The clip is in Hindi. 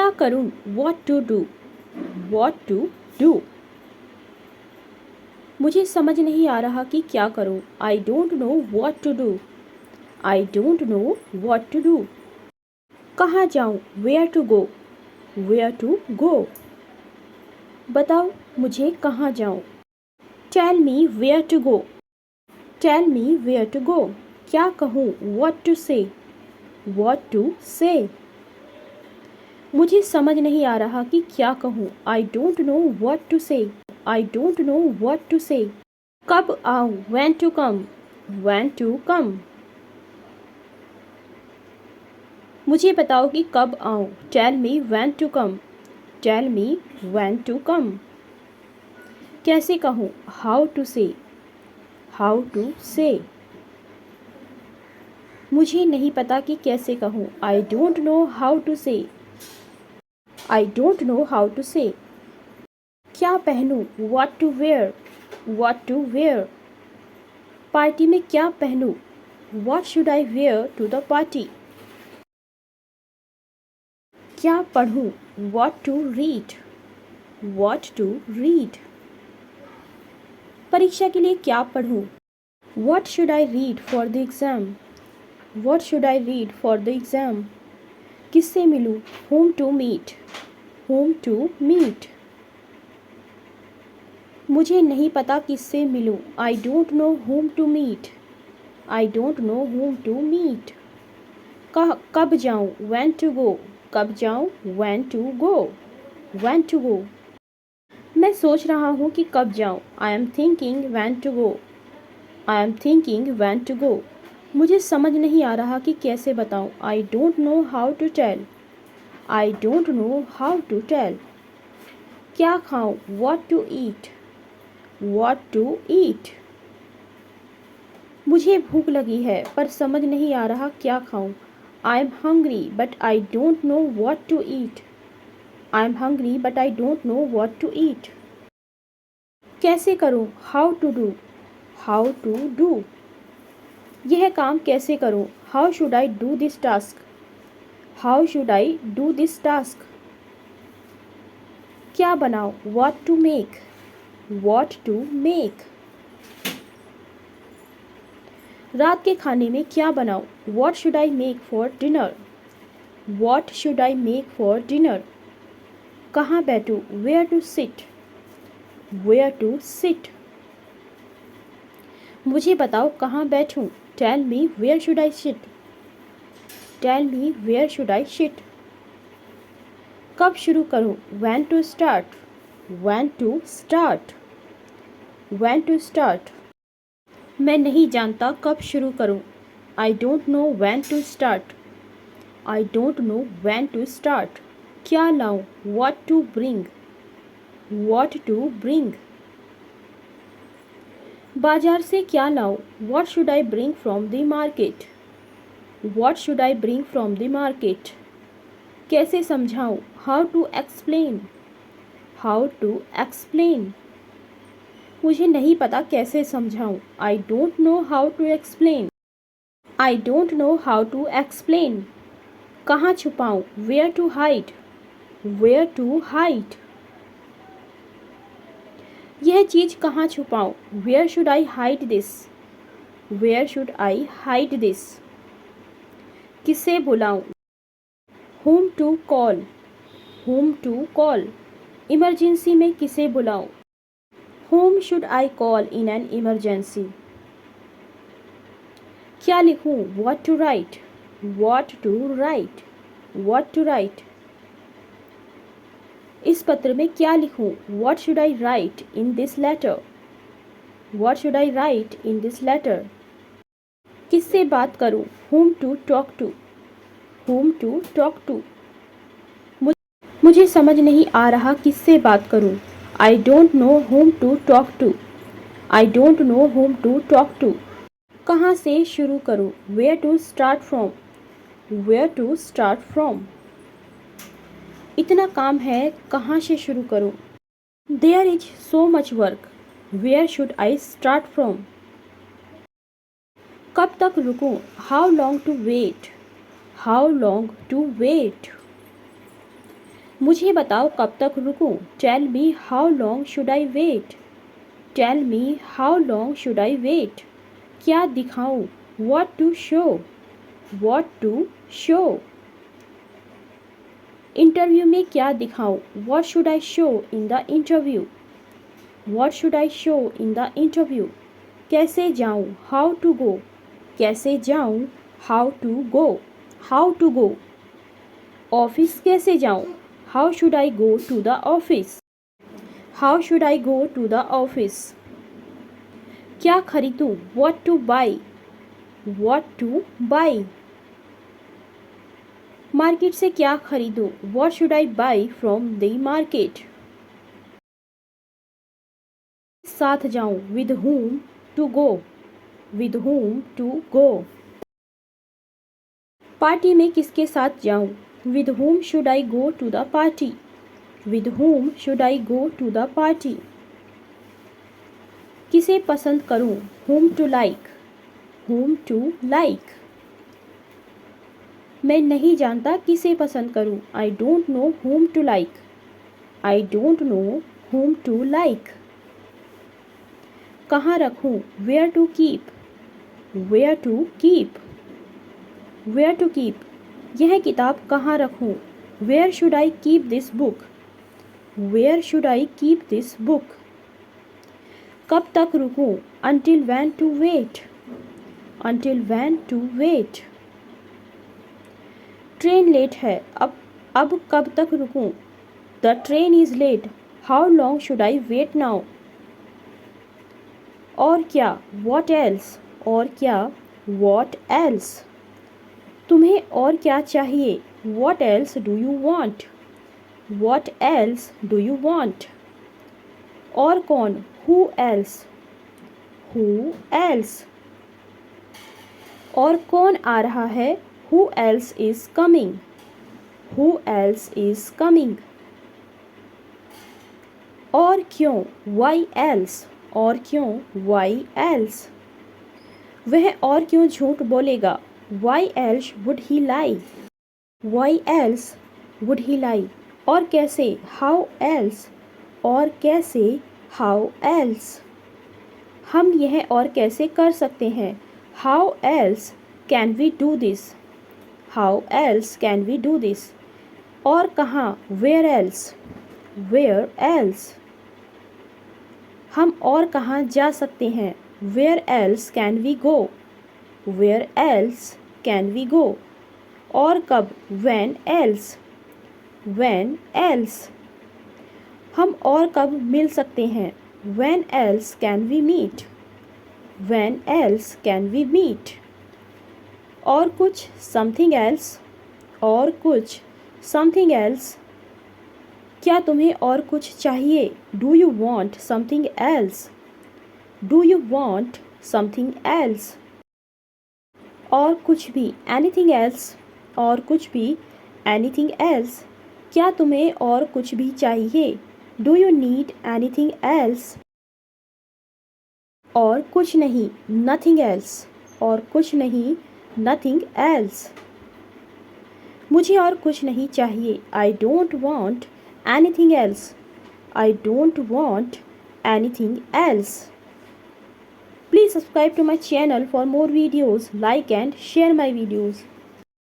क्या करूं? What to do? What to do? मुझे समझ नहीं आ रहा कि क्या करूं। I don't know what to do. I don't know what to do. कहाँ जाऊं? Where to go? Where to go? बताओ मुझे कहाँ जाऊं। Tell me where to go. Tell me where to go. क्या कहूँ? What to say. What to say. मुझे समझ नहीं आ रहा कि क्या कहूँ। I don't know what to say. I don't know what to say. कब आऊँ? When to come. When to come. मुझे बताओ कि कब आऊँ। Tell me when to come. Tell me when to come. कैसे कहूँ? How to say. How to say. मुझे नहीं पता कि कैसे कहूँ। I don't know how to say. I don't know how to say. क्या पहनूँ? What to wear. What to wear. Party में क्या पहनूँ? What should I wear to the party. क्या पढ़ूँ? What to read. What to read. परीक्षा के लिए क्या पढ़ूँ? What should I read for the exam. What should I read for the exam. किससे मिलूँ? Whom to meet. Whom to meet. मुझे नहीं पता किससे मिलूँ। I don't know whom to meet. I don't know whom to meet. कब जाऊँ? When to go. कब जाऊँ? When to go. When to go. मैं सोच रहा हूँ कि कब जाऊँ। I am thinking when to go. I am thinking when to go. मुझे समझ नहीं आ रहा कि कैसे बताऊँ। I don't know how to tell. I don't know how to tell. क्या खाऊँ? What to eat. What to eat. मुझे भूख लगी है पर समझ नहीं आ रहा क्या खाऊं। I am hungry but I don't know what to eat. I am hungry but I don't know what to eat. कैसे करूं? How to do. How to do. यह काम कैसे करूं? How should I do this task. How should I do this task. क्या बनाऊं? What to make. What to make. रात के खाने में क्या बनाऊं? What should I make for dinner. What should I make for dinner. कहाँ बैठूं? Where to sit. Where to sit. मुझे बताओ कहाँ बैठूं? Tell me where should I sit. Tell me where should I sit. कब शुरू करूं? When to start. When to start. When to start. मैं नहीं जानता कब शुरू करूं। I don't know when to start. I don't know when to start. क्या लाऊं? What to bring. What to bring. बाजार से क्या लाऊं? What should I bring from the market. What should I bring from the market. कैसे समझाऊं? How to explain. How to explain. मुझे नहीं पता कैसे समझाऊं। I don't know how to explain. I don't know how to explain. कहाँ छुपाऊं? Where to hide. Where to hide. यह चीज़ कहाँ छुपाऊं? Where should I hide this. Where should I hide this. किसे बुलाऊं? Whom to call. Whom to call. Emergency में किसे बुलाऊं? Whom should I call in an emergency. क्या लिखूं? What to write. What to write. What to write. इस पत्र में क्या लिखूं? What should I write in this letter. What should I write in this letter. किससे बात करूं? Whom to talk to. Whom to talk to. मुझे समझ नहीं आ रहा किससे बात करूं। I don't know whom to talk to. I don't know whom to talk to. कहाँ से शुरू करूं? Where to start from. Where to start from. इतना काम है कहाँ से शुरू करूं? There is so much work. Where should I start from. कब तक रुकूं? How long to wait. How long to wait. मुझे बताओ कब तक रुकूं? Tell me how long should I wait? Tell me how long should I wait? क्या दिखाऊं? What to show? What to show? Interview में क्या दिखाऊं? What should I show in the interview? What should I show in the interview? कैसे जाऊं? How to go? कैसे जाऊं? How to go? How to go? Office कैसे जाऊं? How should I go to the office? How should I go to the office? क्या खरीदूं? What to buy? What to buy? Market से क्या खरीदूं? What should I buy from the market? साथ जाऊं? With whom to go? With whom to go? Party में किसके साथ जाऊं? With whom should I go to the party? With whom should I go to the party? किसे पसंद करूं? whom to like? whom to like? मैं नहीं जानता किसे पसंद करूं? आई don't know whom to like? I don't know whom to like? कहाँ रखूं? Where to keep? Where to keep? Where to keep? यह किताब कहाँ रखूं? Where should I keep this book? Where should I keep this book? कब तक रुकूं? until when to wait? until when to wait? Train late है, अब कब तक रुकूं? The train is late, how long should I wait now? और क्या? What else? और क्या? What else? तुम्हें और क्या चाहिए? What else do you want? What else do you want? और कौन? Who else? Who else? और कौन आ रहा है? Who else is coming? Who else is coming? और क्यों? Why else? और क्यों? Why else? वह और क्यों झूठ बोलेगा? Why else would he lie? Why else would he lie? और कैसे? How else? और कैसे? How else? हम यह और कैसे कर सकते हैं? How else can we do this? How else can we do this? और कहाँ? Where else? Where else? हम और कहाँ जा सकते हैं? Where else can we go? Where else can we go? और कब? When else? When else? हम और कब मिल सकते हैं? When else can we meet? When else can we meet? और कुछ? Something else? और कुछ? Something else? क्या तुम्हें और कुछ चाहिए? Do you want something else? Do you want something else? और कुछ भी? Anything else? और कुछ भी? Anything else? क्या तुम्हें और कुछ भी चाहिए? Do you need anything else? और कुछ नहीं? Nothing else? और कुछ नहीं? Nothing else? मुझे और कुछ नहीं चाहिए। I don't want anything else. I don't want anything else. Please subscribe to my channel for more videos. Like and share my videos.